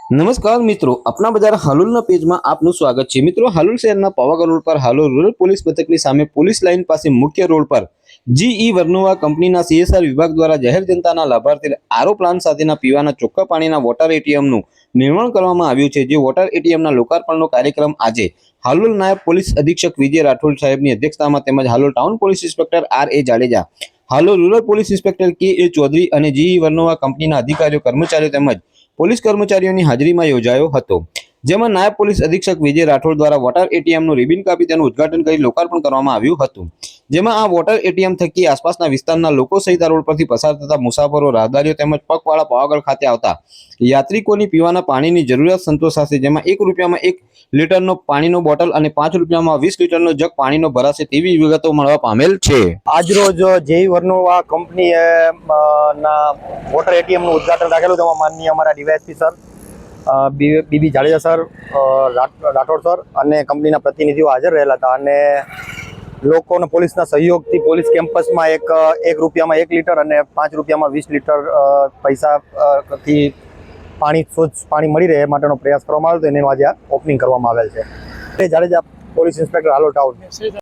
નમસ્કાર મિત્રો, अपना બજાર હાલોલના પેજમાં આપનું સ્વાગત છે। મિત્રો, હાલોલ શહેરના પાવાગઢ રોડ પર હાલોલ રૂરલ પોલીસ મથકની સામે પોલીસ લાઇન પાસે મુખ્ય રોડ પર જીઈ વર્નોવા કંપનીના સીએસઆર વિભાગ દ્વારા જાહેર જનતાના લાભાર્થી આરઓ પ્લાન્ટ સાથેના પીવાના ચોખ્ખા પાણીના વોટર એટીએમનું નિર્માણ કરવામાં આવ્યું છે। જે વોટર એટીએમના લોકાર્પણનો કાર્યક્રમ આજે હાલોલ નાયબ પોલીસ અધિક્ષક વિજય રાઠોડ સાહેબની અધ્યક્ષતામાં તેમજ હાલોલ ટાઉન પોલીસ ઇન્સ્પેક્ટર આર.એ. Jadeja, Halol rural police inspector કે.એ. ચૌધરી અને જીઈ વર્નોવા કંપનીના અધિકારીઓ, કર્મચારીઓ તેમજ પોલીસ કર્મચારીઓની હાજરીમાં યોજાયો હતો। જેમાં નાયબ પોલીસ અધિક્ષક વિજય રાઠોડ દ્વારા વોટર એટીએમનું રિબિન કાપી તેનું ઉદ્ઘાટન કરી લોકાર્પણ કરવામાં આવ્યું હતું। જેમાં આ વોટર એટીએમ થકી આસપાસના વિસ્તારના લોકો સહિત આ રોડ પરથી પસાર થતા મુસાફરો, રાહદારીઓ તેમજ પગપાળા પાવાગઢ ખાતે આવતા યાત્રિકોની પીવાના પાણીની જરૂરિયાત સંતોષાશે। જેમાં ₹1 1 લીટરનો પાણીનો બોટલ અને ₹5 20 લીટરનો જગ પાણીનો ભરાશે તેવી વિગતો મળવા પામેલ છે। આજરોજ જેઈ વર્નોવા કંપની ના વોટર એટીએમનું ઉદ્ઘાટન રાખેલું, તેમાં માનનીય અમારા DYSP sir, BB Jadeja sir, Rathod sir અને કંપનીના પ્રતિનિધિઓ હાજર રહેલા હતા। અને લોકોને પોલીસના સહયોગથી પોલીસ કેમ્પસમાં ₹1 1 લીટર અને ₹5 20 લીટર પૈસાથી સ્વચ્છ પાણી મળી રહે એ માટેનો પ્રયાસ કરવામાં આવ્યો હતો। એનું આજે ઓપનિંગ કરવામાં આવેલ છે। Jadeja, police inspector, Halol town.